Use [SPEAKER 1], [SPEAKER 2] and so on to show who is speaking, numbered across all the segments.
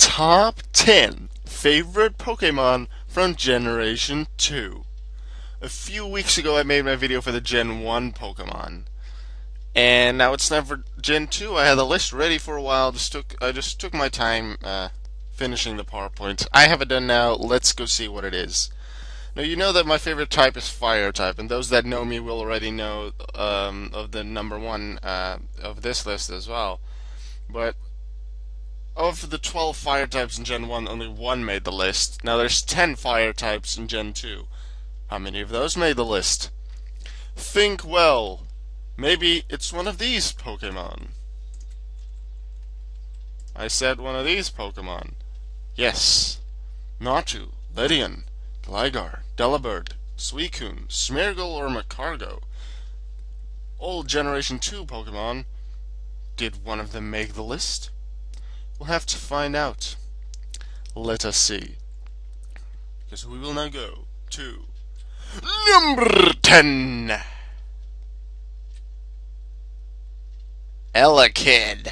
[SPEAKER 1] Top 10 favorite Pokemon from Generation 2. A few weeks ago I made my video for the Gen 1 Pokemon. And now it's time for Gen 2. I had the list ready for a while. I just took my time finishing the PowerPoint. I have it done now. Let's go see what it is. Now you know that my favorite type is Fire type, and those that know me will already know of the number one of this list as well. But of the 12 fire types in Gen 1, only one made the list. Now there's 10 fire types in Gen 2. How many of those made the list? Think well. Maybe it's one of these Pokemon. I said one of these Pokemon. Yes. Natu, Ledian, Gligar, Delibird, Suicune, Smeargle, or Macargo. All Generation 2 Pokemon. Did one of them make the list? We'll have to find out. Let us see. Because we will now go to number 10. Elekid.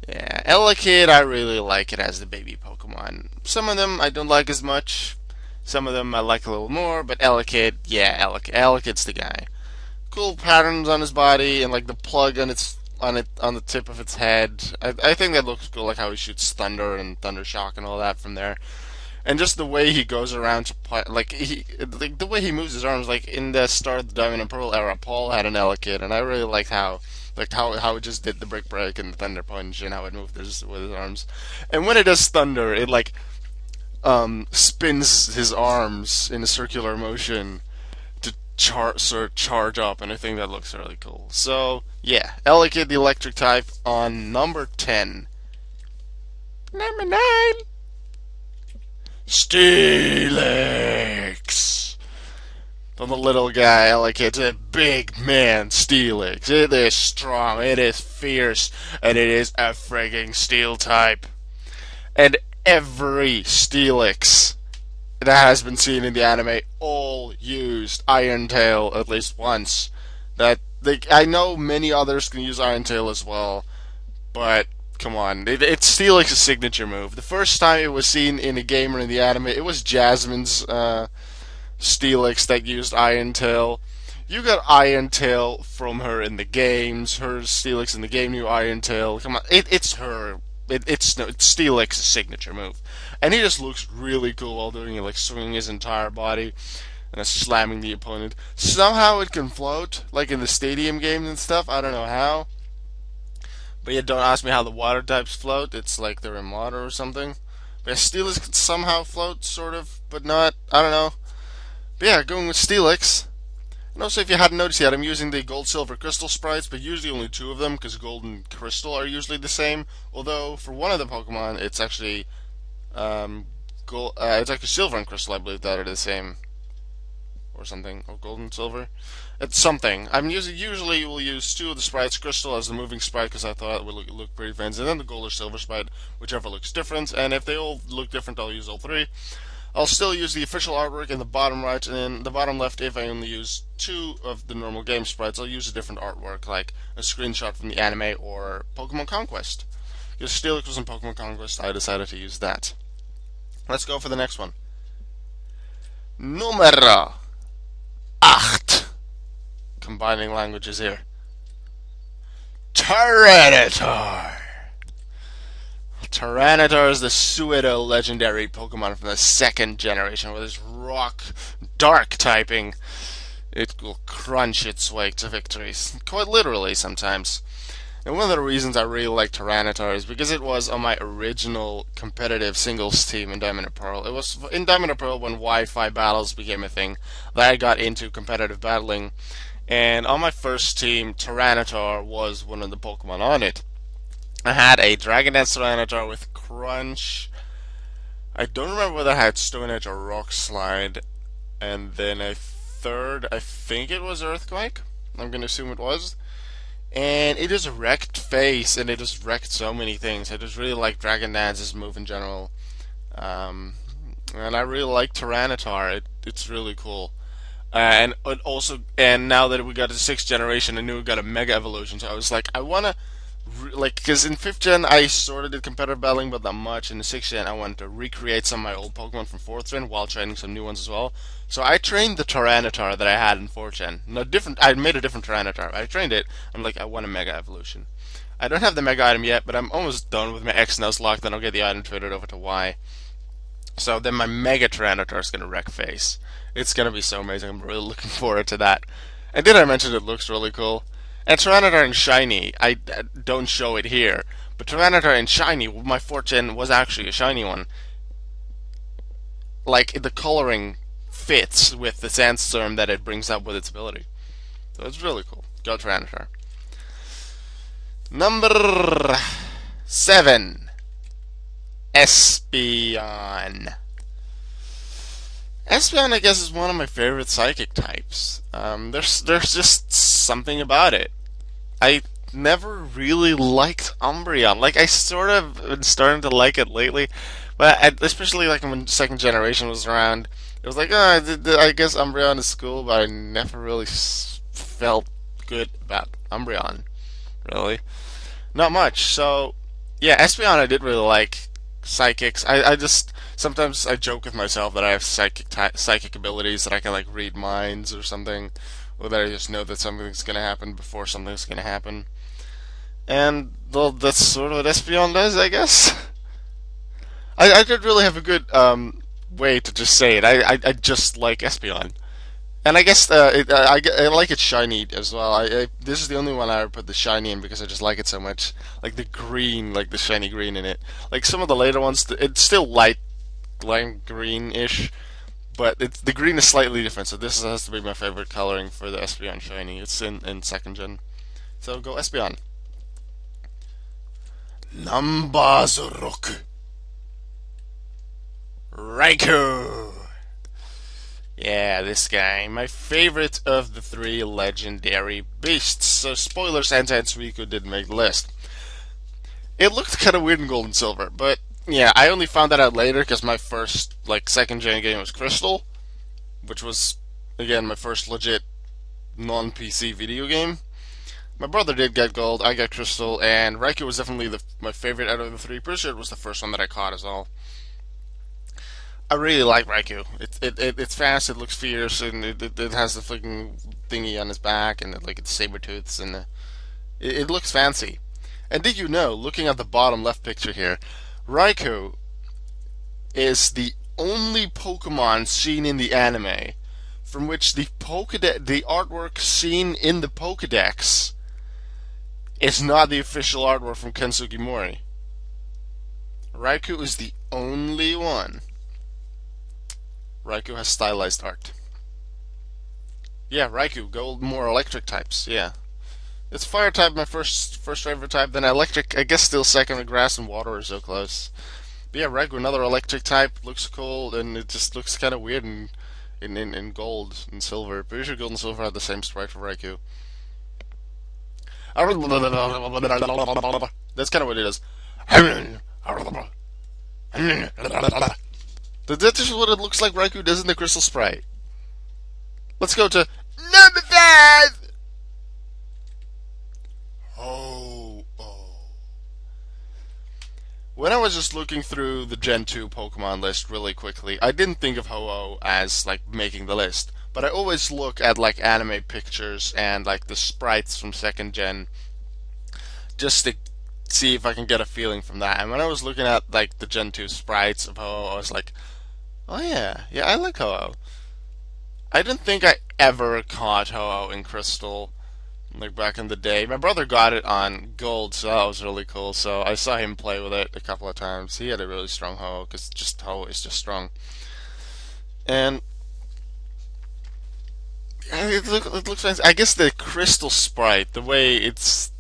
[SPEAKER 1] Yeah, Elekid, I really like it as the baby Pokemon. Some of them I don't like as much. Some of them I like a little more, but Elekid, yeah, Elekid's the guy. Cool patterns on his body and like the plug on the tip of its head. I think that looks cool, like how he shoots thunder and thunder shock and all that from there. And just the way he goes around to play, like the way he moves his arms, like in the start of the Diamond and Pearl era, Paul had an Elekid, and I really liked how it just did the Brick Break and the Thunder Punch and how it moved with his arms. And when it does thunder, it like spins his arms in a circular motion to charge up, and I think that looks really cool. So yeah, Elekid, the electric type, on number 10. Number 9. Steelix. From the little guy, Elekid, to the big man, Steelix. It is strong, it is fierce, and it is a frigging steel type. And every Steelix that has been seen in the anime all used Iron Tail at least once. I know many others can use Iron Tail as well, but come on, it's Steelix's signature move. The first time it was seen in a game or in the anime, it was Jasmine's Steelix that used Iron Tail. You got Iron Tail from her in the games. Her Steelix in the game knew Iron Tail. Come on, it's her. It's Steelix's signature move, and he just looks really cool while doing it, like swinging his entire body and slamming the opponent. Somehow it can float, like in the stadium games and stuff. I don't know how. But yeah, don't ask me how the water types float. It's like they're in water or something. But yeah, Steelix can somehow float, sort of, but not. I don't know. But yeah, going with Steelix. And also, if you hadn't noticed yet, I'm using the Gold, Silver, Crystal sprites, but usually only two of them, because Gold and Crystal are usually the same. Although, for one of the Pokemon, it's actually it's actually Silver and Crystal, I believe, that are the same. Or something. Or Gold and Silver. It's something. Usually we'll use two of the sprites, Crystal as the moving sprite, because I thought it would look pretty fancy, and then the Gold or Silver sprite, whichever looks different. And if they all look different, I'll use all three. I'll still use the official artwork in the bottom right, and in the bottom left, if I only use two of the normal game sprites, I'll use a different artwork, like a screenshot from the anime or Pokemon Conquest. Because Steelix was in Pokemon Conquest, I decided to use that. Let's go for the next one. Numero 8. Combining languages here. Tyranitar. Tyranitar is the pseudo legendary Pokemon from the second generation with its rock dark typing. It will crunch its way to victories, quite literally sometimes. And one of the reasons I really like Tyranitar is because it was on my original competitive singles team in Diamond and Pearl. It was in Diamond and Pearl when Wi-Fi battles became a thing that I got into competitive battling. And on my first team, Tyranitar was one of the Pokemon on it. I had a Dragon Dance Tyranitar with Crunch. I don't remember whether I had Stone Edge or Rock Slide. And then a third, I think it was Earthquake. I'm going to assume it was. And it just wrecked Face, and it just wrecked so many things. I just really like Dragon Dance's move in general. And I really like Tyranitar. It's really cool. And it also, and now that we got the 6th generation, I knew we got a Mega Evolution, so I was like, I want to like, because in 5th gen I sort of did competitive battling, but not much. In the 6th gen, I wanted to recreate some of my old Pokemon from 4th gen while training some new ones as well. So I trained the Tyranitar that I had in 4th gen. No, different. I made a different Tyranitar. I trained it. I'm like, I want a Mega Evolution. I don't have the Mega item yet, but I'm almost done with my X Nuzlocke. Then I'll get the item traded over to Y. So then my Mega Tyranitar is gonna wreck face. It's gonna be so amazing. I'm really looking forward to that. And did I mention it looks really cool? And Tyranitar in Shiny, I don't show it here, but Tyranitar in Shiny, my 4th gen was actually a shiny one. Like, the coloring fits with the sandstorm that it brings up with its ability. So it's really cool. Go Tyranitar. Number 7. Espeon. Espeon, I guess, is one of my favorite psychic types. There's just something about it. I never really liked Umbreon. Like, I sort of been starting to like it lately, but especially like when 2nd generation was around, it was like, oh, I guess Umbreon is cool, but I never really felt good about Umbreon. Really, not much. So, yeah, Espeon I did really like. Psychics. I just sometimes I joke with myself that I have psychic abilities that I can like read minds or something, or that I just know that something's gonna happen before something's gonna happen. And well, that's sort of what Espeon does, I guess. I did really have a good way to just say it. I just like Espeon. And I guess I like it shiny as well. This is the only one I ever put the shiny in because I just like it so much. Like the green, like the shiny green in it. Like some of the later ones, it's still lime green-ish, but the green is slightly different. So this has to be my favorite coloring for the Espeon shiny. It's in 2nd gen. So go Espeon. Nambazuruk. Raikou. Yeah, this guy. My favorite of the 3 legendary beasts. So, spoilers, Entei and Suicune didn't make the list. It looked kind of weird in Gold and Silver, but yeah, I only found that out later because my first, like, 2nd gen game was Crystal, which was, again, my first legit non-PC video game. My brother did get Gold, I got Crystal, and Raikou was definitely my favorite out of the 3. Pretty sure it was the first one that I caught as well. I really like Raikou. It's fast. It looks fierce, and it has the freaking thingy on his back, and it's saber tooths, and it looks fancy. And did you know, looking at the bottom left picture here, Raikou is the only Pokemon seen in the anime from which the artwork seen in the Pokedex is not the official artwork from Ken Sugimori. Raikou is the only one. Raikou has stylized art. Yeah, Raikou, go more electric types, yeah. It's fire type, my first favorite type, then electric, I guess still second, grass and water are so close. But yeah, Raikou, another electric type, looks cool, and it just looks kind of weird in gold and silver. Pretty sure gold and silver had the same sprite for Raikou. That's kind of what it is. That's just what it looks like Raikou does in the Crystal Sprite. Let's go to number 5! Oh. When I was just looking through the Gen 2 Pokemon list really quickly, I didn't think of Ho-Oh as, like, making the list. But I always look at, like, anime pictures and, like, the sprites from 2nd Gen just to see if I can get a feeling from that. And when I was looking at, like, the Gen 2 sprites of Ho-Oh, I was like, oh yeah, I like Ho-Oh. I didn't think I ever caught Ho-Oh in Crystal, like back in the day. My brother got it on Gold, so that was really cool. So I saw him play with it a couple of times. He had a really strong Ho-Oh, because just Ho-Oh is just strong. And it looks fancy. I guess the Crystal sprite, the way it's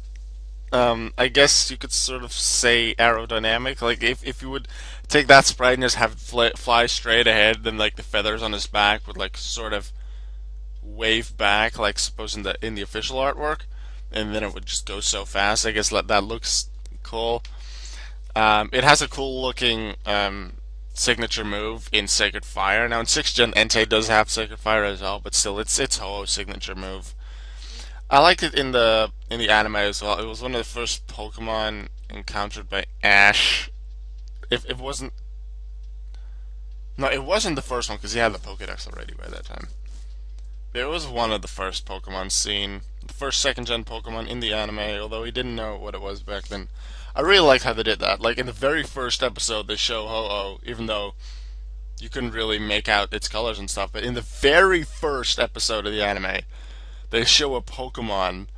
[SPEAKER 1] I guess you could sort of say aerodynamic. Like if you would take that sprite and just have it fly straight ahead, then like the feathers on his back would like sort of wave back, like suppose in the official artwork, and then it would just go so fast. I guess that looks cool. It has a cool looking signature move in Sacred Fire. Now in 6th Gen, Entei does have Sacred Fire as well, but still, it's Ho-Oh's signature move. I liked it in the anime as well. It was one of the first Pokemon encountered by Ash. If it wasn't, no, it wasn't the first one because he had the Pokedex already by that time. But it was one of the first Pokemon seen, the first second gen Pokemon in the anime. Although he didn't know what it was back then. I really liked how they did that. Like in the very first episode, they show Ho-Oh, even though you couldn't really make out its colors and stuff. But in the very first episode of the anime, they show a Pokemon,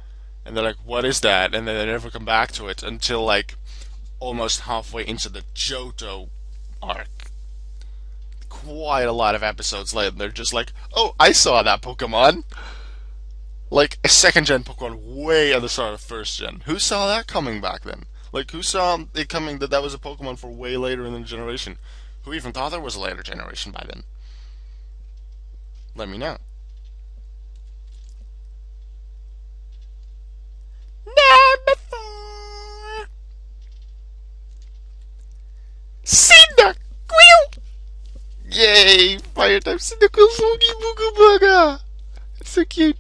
[SPEAKER 1] and they're like, "What is that?" And then they never come back to it until like almost halfway into the Johto arc. Quite a lot of episodes later, they're just like, "Oh, I saw that Pokemon." Like a second gen Pokemon way at the start of first gen. Who saw that coming back then? Like, who saw it coming that that was a Pokemon for way later in the generation? Who even thought there was a later generation by then? Let me know. Number 4. Cyndaquil! Yay! Fire type Cyndaquil Oogie Booga Booga! It's so cute.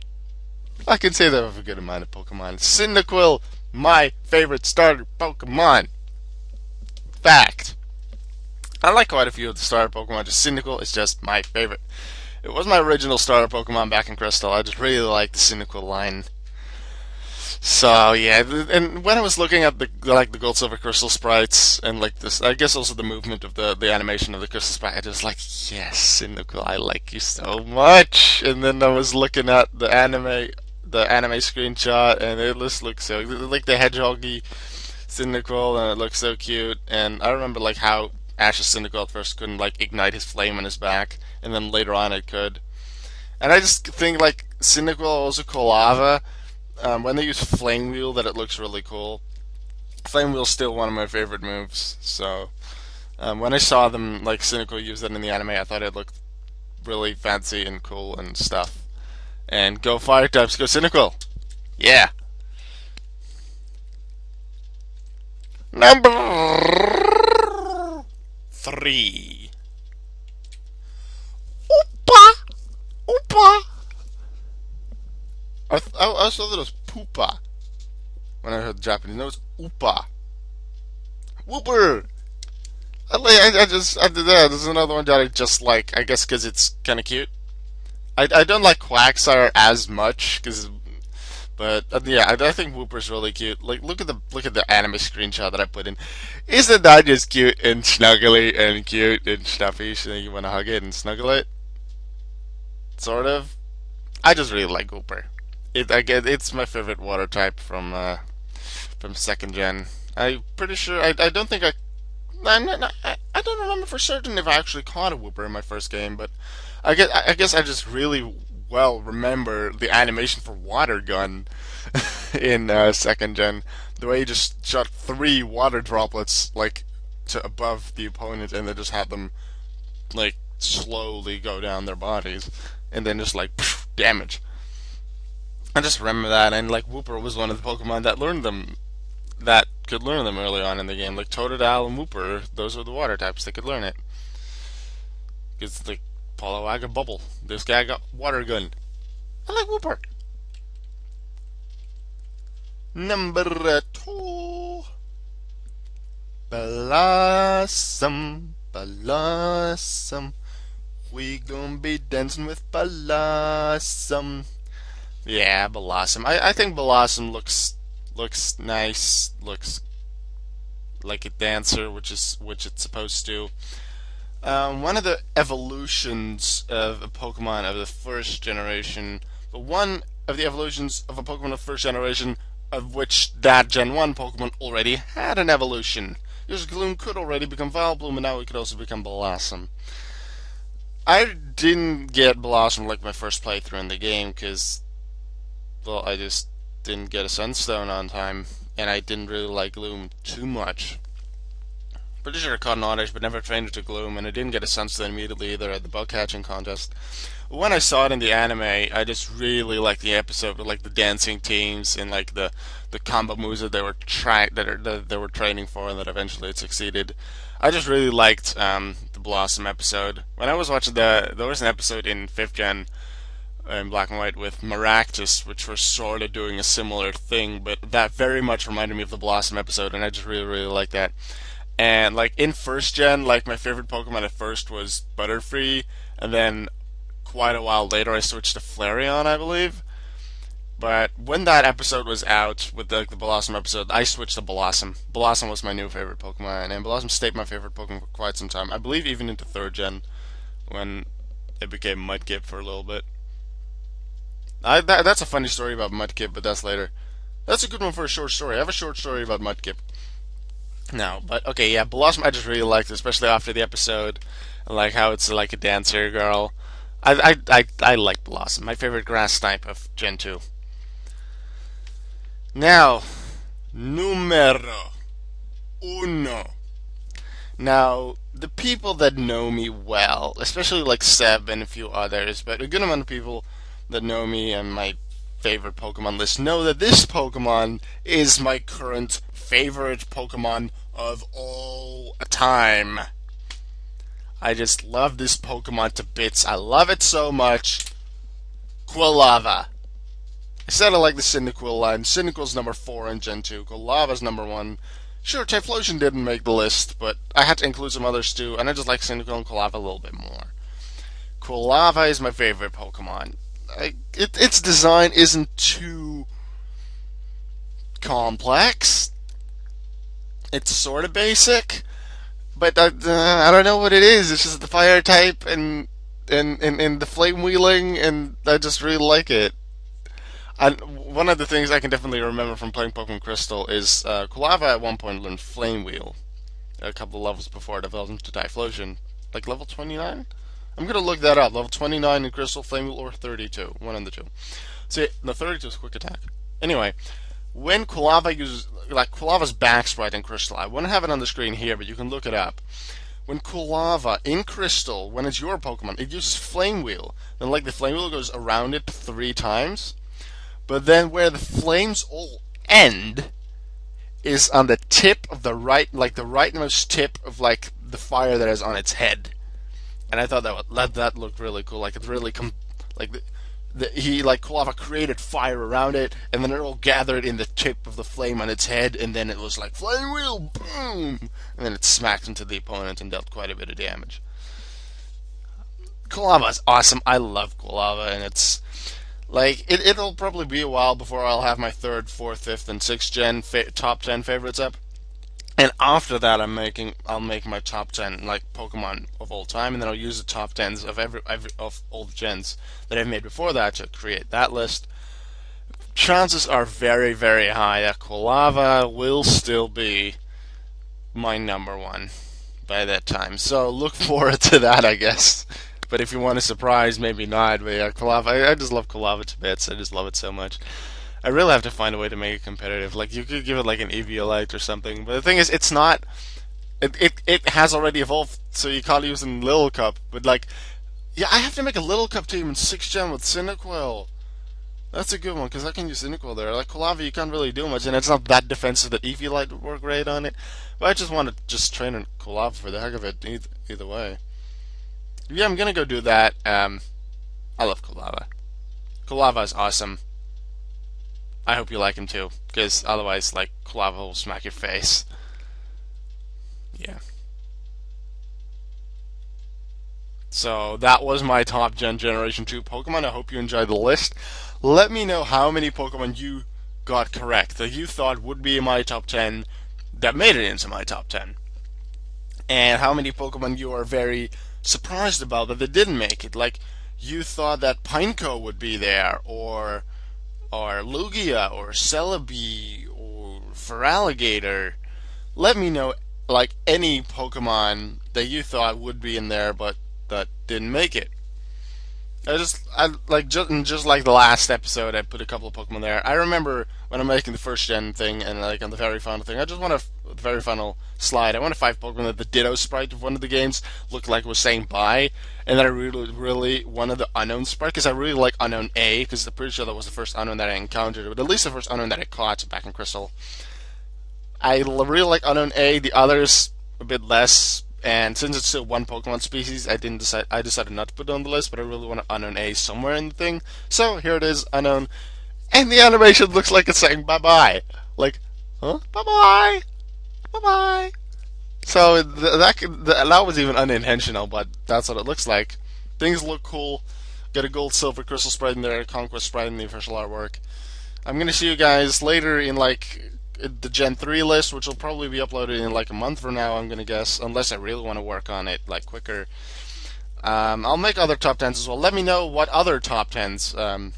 [SPEAKER 1] I can say that with a good amount of Pokemon. Cyndaquil, my favorite starter Pokemon. Fact. I like quite a few of the starter Pokemon. Just Cyndaquil is just my favorite. It was my original starter Pokemon back in Crystal. I just really like the Cyndaquil line. So yeah, and when I was looking at the Gold Silver Crystal sprites and like this, I guess also the movement of the animation of the crystal sprite, I just like, yes, Cyndaquil, I like you so much. And then I was looking at the anime screenshot, and it just looks so like the hedgehoggy Cyndaquil, and it looks so cute. And I remember like how Ash's Cyndaquil at first couldn't like ignite his flame on his back, and then later on it could. And I just think like Cyndaquil also cool lava. When they use Flame Wheel, that it looks really cool. Flame Wheel's still one of my favorite moves. So when I saw them like Cyndaquil use that in the anime, I thought it looked really fancy and cool and stuff. And go fire types, go Cyndaquil. Yeah. Number 3. Oopa! Oopa! I thought it was Poopa when I heard the Japanese. No, it's Oopa. Whooper! I did that. There's another one that I just like, I guess because it's kind of cute. I don't like Quagsire as much, but yeah, I think Whooper's really cute. Like, look at the anime screenshot that I put in. Isn't that just cute and snuggly and cute and stuffy? So you want to hug it and snuggle it, sort of. I just really like Whooper. It's my favorite water type from second gen. I'm pretty sure. I don't think I don't remember for certain if I actually caught a Whooper in my first game, but I guess I just really well remember the animation for Water Gun in second gen. The way he just shot 3 water droplets like to above the opponent, and then just had them like slowly go down their bodies, and then just like damage. I just remember that, and like Whooper was one of the Pokemon that learned them, that could learn them early on in the game. Like Totodile and Whooper, those were the water types that could learn it. It's like Poliwag Bubble. This guy got Water Gun. I like Whooper. Number 2. Blossom, Blossom. We gonna be dancing with Blossom. Yeah, Blossom. I think Blossom looks nice. Looks like a dancer, which it's supposed to. One of the evolutions of a Pokemon of the first generation, but one of the evolutions of a Pokemon of first generation of which that Gen 1 Pokemon already had an evolution. Because Gloom could already become Vileplume, and now it could also become Blossom. I didn't get Blossom like my first playthrough in the game, because, well, I just didn't get a Sunstone on time, and I didn't really like Gloom too much. Pretty sure I caught an Oddish, but never trained it to Gloom, and I didn't get a Sunstone immediately either at the bug catching contest. When I saw it in the anime, I just really liked the episode with like the dancing teams and like the combo moves that they were that they were training for, and that eventually it succeeded. I just really liked the Blossom episode. When I was watching there was an episode in 5th Gen in Black and White with Maractus, which were sort of doing a similar thing, but that very much reminded me of the Blossom episode, and I just really, really like that. And like in first gen, like my favorite Pokemon at first was Butterfree, and then quite a while later I switched to Flareon, I believe. But when that episode was out, with the Blossom episode, I switched to Blossom. Blossom was my new favorite Pokemon, and Blossom stayed my favorite Pokemon for quite some time. I believe even into third gen, when it became Mudkip for a little bit. That's a funny story about Mudkip, but that's later. That's a good one for a short story. I have a short story about Mudkip. No, but okay, yeah, Blossom I just really liked, especially after the episode. I like how it's like a dancer girl. I like Blossom. My favorite grass type of Gen 2. Now, numero uno. Now, the people that know me well, especially like Seb and a few others, but a good amount of people that know me and my favorite Pokemon list know that this Pokemon is my current favorite Pokemon of all time. I just love this Pokemon to bits. I love it so much. Quilava. I said I like the Cyndaquil line. Cyndaquil's number 4 in Gen 2. Quilava's number 1. Sure, Typhlosion didn't make the list, but I had to include some others too, and I just like Cyndaquil and Quilava a little bit more. Quilava is my favorite Pokemon. Its design isn't too complex. It's sort of basic, but I don't know what it is. It's just the fire type and the flame wheeling, and I just really like it. And one of the things I can definitely remember from playing Pokemon Crystal is Quilava at one point learned Flame Wheel a couple of levels before it developed into Typhlosion. Like level 29? I'm going to look that up. Level 29 in Crystal, Flame Wheel, or 32. One of the two. See, the 32 is Quick Attack. Anyway, when Quilava uses, like Quilava's back sprite in Crystal, I wouldn't have it on the screen here, but you can look it up. When Quilava in Crystal, when it's your Pokemon, it uses Flame Wheel. Then like the Flame Wheel goes around it 3 times. But then where the flames all end is on the tip of the right, like the rightmost tip of like the fire that is on its head. And I thought that looked really cool. Like it really Quilava created fire around it, and then it all gathered in the tip of the flame on its head, and then it was like flame wheel, boom, and then it smacked into the opponent and dealt quite a bit of damage. Quilava is awesome. I love Quilava, and it's like it'll probably be a while before I'll have my 3rd, 4th, 5th, and 6th gen top 10 favorites up. And after that, I'll make my top 10 like Pokemon of all time, and then I'll use the top 10s of every of all the gens that I've made before that to create that list. Chances are very, very high that Quilava will still be my number 1 by that time. So look forward to that, I guess. But if you want a surprise, maybe not. But yeah, Quilava, I just love Quilava to bits. I just love it so much. I really have to find a way to make it competitive. Like you could give it like an Eviolite or something. But the thing is, it's not. It has already evolved, so you can't use it in Little Cup. But like, yeah, I have to make a Little Cup team in 6th gen with Cyndaquil. That's a good one because I can use Cyndaquil there. Like Quilava, you can't really do much, and it's not that defensive that Eviolite would work great on it. But I just want to just train on Quilava for the heck of it. Either way. Yeah, I'm gonna go do that. I love Quilava. Quilava is awesome. I hope you like him too, because otherwise, like, Quilava will smack your face. Yeah. So, that was my top Generation 2 Pokemon. I hope you enjoyed the list. Let me know how many Pokemon you got correct, that you thought would be in my top 10, that made it into my top 10. And how many Pokemon you are very surprised about that they didn't make it. Like, you thought that Pineco would be there, or Lugia, or Celebi, or Feraligatr. Let me know, like, any Pokemon that you thought would be in there, but that didn't make it. Just like the last episode, I put a couple of Pokemon there. I remember when I'm making the first gen thing, and like on the very final thing, I just want the very final slide. I want a 5 Pokemon that the Ditto sprite of one of the games looked like it was saying bye, and then I really wanted the Unknown sprite because I really like Unknown A, because I'm pretty sure that was the first Unknown that I encountered, but at least the first Unknown that I caught back in Crystal. I really like Unknown A. The others a bit less. And since it's still one Pokemon species, I decided not to put it on the list, but I really want Unknown A somewhere in the thing. So here it is, Unknown. And the animation looks like it's saying bye bye. Like, huh? Bye bye. Bye bye. So that was even unintentional, but that's what it looks like. Things look cool. Got a gold, silver, crystal sprite in there, conquest sprite in the official artwork. I'm gonna see you guys later in like the Gen 3 list, which will probably be uploaded in like a month from now, I'm gonna guess, unless I really want to work on it like quicker. I'll make other top 10s as well. Let me know what other top 10s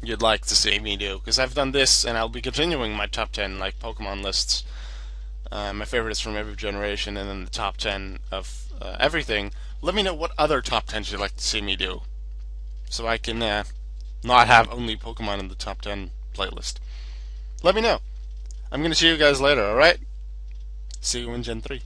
[SPEAKER 1] you'd like to see me do, because I've done this and I'll be continuing my top 10 like Pokemon lists. My favorites from every generation, and then the top 10 of everything. Let me know what other top 10s you'd like to see me do, so I can not have only Pokemon in the top 10 playlist. Let me know. I'm going to see you guys later, alright? See you in Gen 3.